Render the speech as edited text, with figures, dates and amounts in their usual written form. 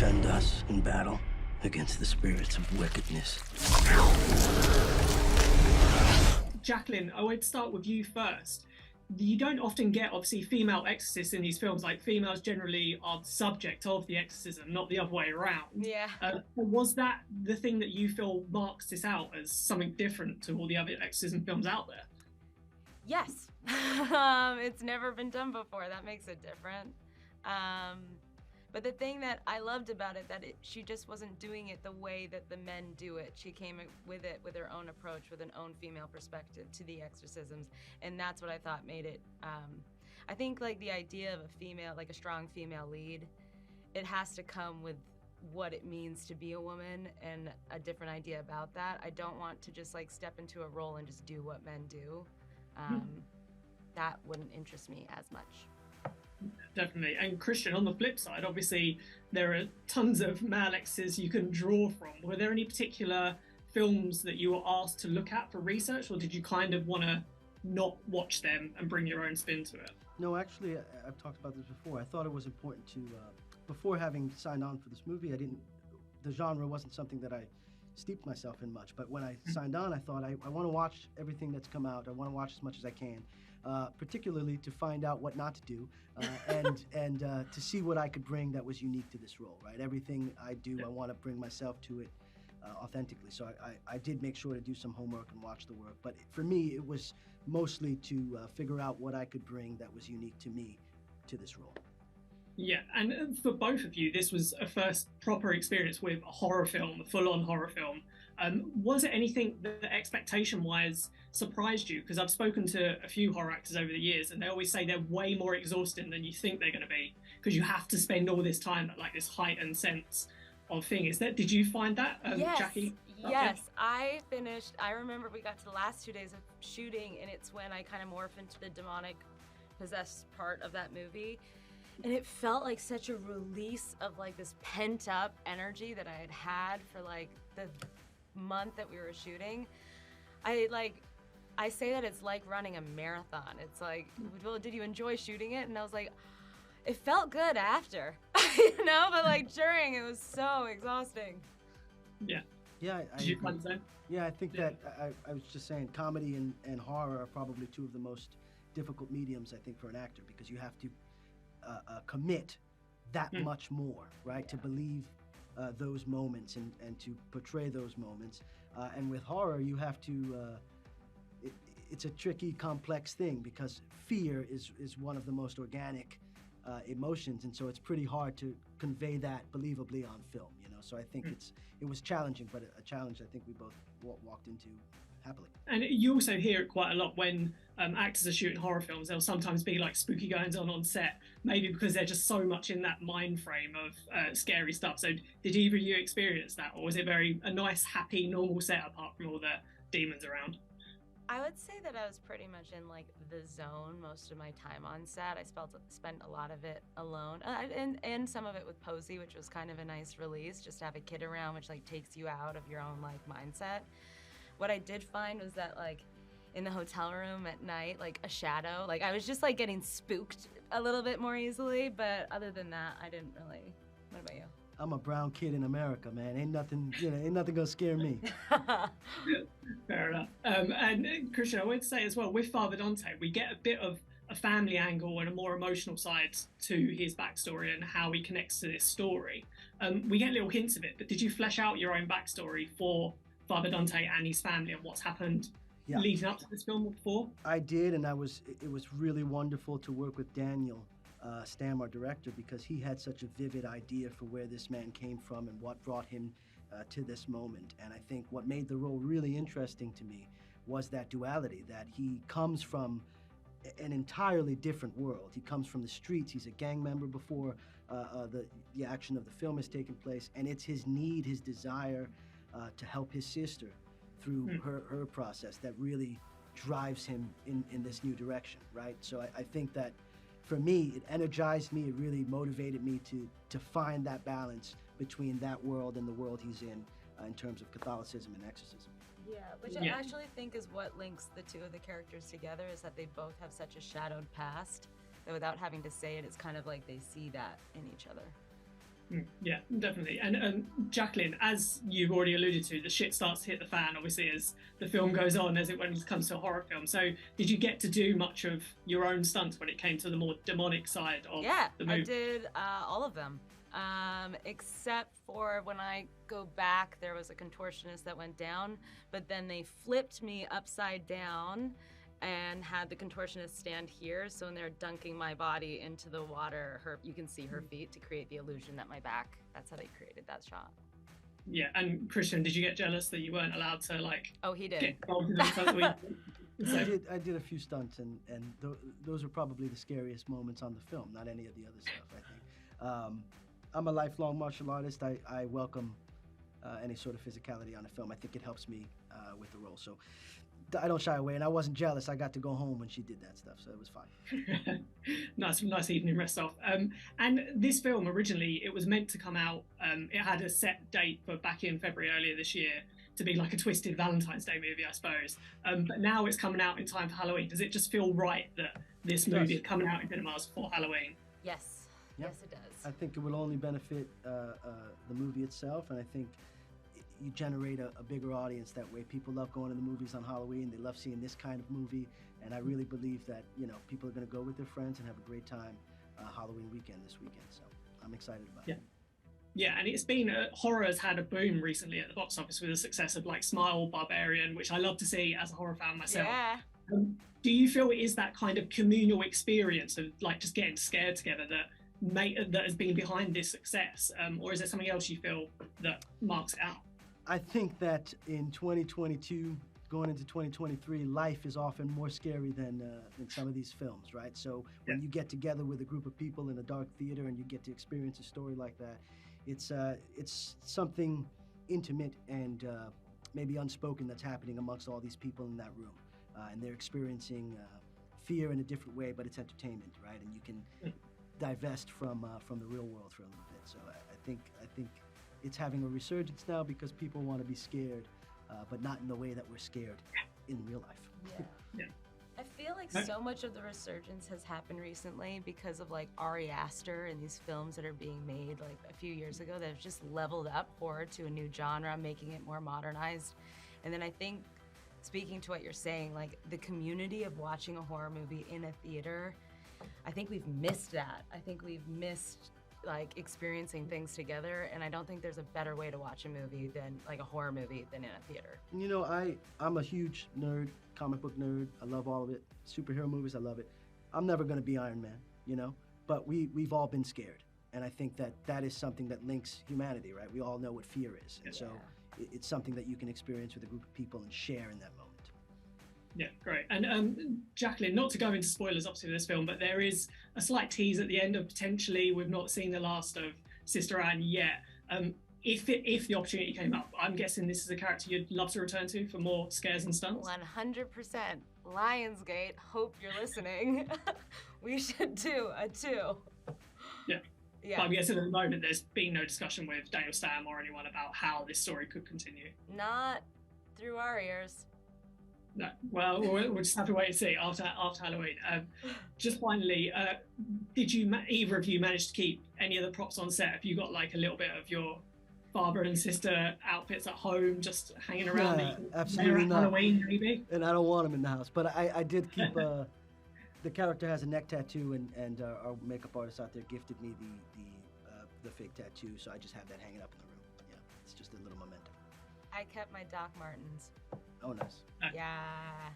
defend us in battle against the spirits of wickedness. Jacqueline, I would start with you first. You don't often get, obviously, female exorcists in these films. Like, females generally are the subject of the exorcism, not the other way around. Yeah. Was that the thing that you feel marks this out as something different to all the other exorcism films out there? Yes. It's never been done before. That makes it different. But the thing that I loved about it, she just wasn't doing it the way that the men do it. She came with it with her own approach, with an own female perspective to the exorcisms, and that's what I thought made it. I think like the idea of a female, like a strong female lead, it has to come with what it means to be a woman and a different idea about that. I don't want to just like step into a role and just do what men do. That wouldn't interest me as much. Definitely. And Christian, on the flip side, obviously there are tons of male exes you can draw from. Were there any particular films that you were asked to look at for research, or did you kind of want to not watch them and bring your own spin to it? No, actually, I've talked about this before. I thought it was important to, before having signed on for this movie, the genre wasn't something that I steeped myself in much. But when I signed on, I thought I want to watch everything that's come out. I want to watch as much as I can. Particularly to find out what not to do, and to see what I could bring that was unique to this role, right? Everything I do, I want to bring myself to it authentically. So I did make sure to do some homework and watch the work. But for me, it was mostly to figure out what I could bring that was unique to me to this role. Yeah, and for both of you, this was a first proper experience with a horror film, a full-on horror film. Was it anything that expectation-wise surprised you? Because I've spoken to a few horror actors over the years, and they always say they're way more exhausting than you think they're going to be, because you have to spend all this time at like this heightened sense of thing. Did you find that, yes. Jackie? Yes, I remember we got to the last 2 days of shooting, and it's when I kind of morph into the demonic possessed part of that movie. And it felt like such a release of like this pent up energy that I had for like the month that we were shooting. I say that it's like running a marathon. It's like, well, did you enjoy shooting it? And I was like, it felt good after, you know, but like during it was so exhausting. Yeah. Yeah, Did you find the same? Yeah, I think that I was just saying comedy and horror are probably two of the most difficult mediums, I think, for an actor, because you have to commit that much more, right? To believe those moments and to portray those moments. And with horror, you have to, it's a tricky, complex thing, because fear is one of the most organic emotions, and so it's pretty hard to convey that believably on film, you know? So I think it was challenging, but a challenge I think we both walked into happily. And you also hear it quite a lot when actors are shooting horror films. There'll sometimes be like spooky goings on set, maybe because they're just so much in that mind frame of scary stuff. So did either of you experience that, or was it a nice, happy, normal set apart from all the demons around? I would say that I was pretty much in like the zone most of my time on set. I spent a lot of it alone, and some of it with Posey, which was kind of a nice release, just to have a kid around, which like takes you out of your own like mindset. What I did find was that like in the hotel room at night, like a shadow, like I was just like getting spooked a little bit more easily, but other than that, I didn't really. What about you? I'm a brown kid in America, man. Ain't nothing gonna scare me. Fair enough. And Christian, I would say as well, with Father Dante, we get a bit of a family angle and a more emotional side to his backstory and how he connects to this story. We get little hints of it, but did you flesh out your own backstory for Father Dante and his family and what's happened leading up to this film before? I did, and it was really wonderful to work with Daniel Stam, our director, because he had such a vivid idea for where this man came from and what brought him to this moment. And I think what made the role really interesting to me was that duality, that he comes from an entirely different world. He comes from the streets. He's a gang member before the action of the film has taken place, and it's his need, his desire to help his sister through her process that really drives him in this new direction, right? So I think that for me, it energized me, it really motivated me to find that balance between that world and the world he's in terms of Catholicism and exorcism. Yeah, which I actually think is what links the two of the characters together, is that they both have such a shadowed past that without having to say it, it's kind of like they see that in each other. Yeah, definitely. And Jacqueline, as you've already alluded to, the shit starts to hit the fan, obviously, as the film goes on, when it comes to a horror film. So did you get to do much of your own stunts when it came to the more demonic side of the movie? I did all of them. Except for when I go back, there was a contortionist that went down, but then they flipped me upside down and had the contortionist stand here. So when they're dunking my body into the water, you can see her feet to create the illusion that my back. That's how they created that shot. Yeah, and Christian, did you get jealous that you weren't allowed to Oh, he did. get involved in that? I did a few stunts, and those are probably the scariest moments on the film, not any of the other stuff, I think. I'm a lifelong martial artist. I welcome any sort of physicality on a film. I think it helps me with the role. So I don't shy away, and I wasn't jealous. I got to go home when she did that stuff, so it was fine. nice evening rest off. And this film, originally, it was meant to come out, it had a set date for back in February earlier this year to be like a twisted Valentine's Day movie, I suppose. But now it's coming out in time for Halloween. Does it just feel right that this movie is coming out in cinemas for Halloween? Yes. Yep. Yes, it does. I think it will only benefit the movie itself, and I think you generate a bigger audience that way. People love going to the movies on Halloween. They love seeing this kind of movie, and I really believe that people are going to go with their friends and have a great time Halloween weekend this weekend. So I'm excited about it. Yeah, and it's been horror has had a boom recently at the box office with the success of like Smile, Barbarian, which I love to see as a horror fan myself. Yeah. Do you feel it is that kind of communal experience of like just getting scared together that has been behind this success, or is there something else you feel that marks it out? I think that in 2022, going into 2023, life is often more scary than some of these films, right? So when you get together with a group of people in a dark theater and you get to experience a story like that, it's something intimate and maybe unspoken that's happening amongst all these people in that room, and they're experiencing fear in a different way, but it's entertainment, right? And you can divest from the real world for a little bit. So I think it's having a resurgence now because people want to be scared, but not in the way that we're scared in real life. Yeah. I feel like so much of the resurgence has happened recently because of like Ari Aster and these films that are being made like a few years ago that have just leveled up horror to a new genre, making it more modernized. And then I think, speaking to what you're saying, like the community of watching a horror movie in a theater, I think we've missed that. I think we've missed like experiencing things together, and I don't think there's a better way to watch a movie than like a horror movie than in a theater. You know, I'm a huge nerd, comic book nerd. I love all of it. Superhero movies, I love it. I'm never going to be Iron Man, but we've all been scared, and I think that is something that links humanity, right? We all know what fear is, and so it's something that you can experience with a group of people and share in that moment. Yeah, great. And Jacqueline, not to go into spoilers obviously of this film, but there is a slight tease at the end of potentially we've not seen the last of Sister Anne yet. If the opportunity came up, I'm guessing this is a character you'd love to return to for more scares and stunts. 100%. Lionsgate, hope you're listening. We should do a 2. Yeah. But I'm guessing at the moment there's been no discussion with Daniel Stamm or anyone about how this story could continue. Not through our ears. No, well, we'll just have to wait and see after Halloween. Just finally, did either of you manage to keep any of the props on set? Have you got like a little bit of your father and sister outfits at home just hanging around? Yeah, absolutely not. Halloween, maybe? And I don't want them in the house, but I did keep. The character has a neck tattoo, and our makeup artist out there gifted me the fake tattoo, so I just have that hanging up in the room. Yeah, it's just a little memento. I kept my Doc Martens. Oh, nice. Yeah.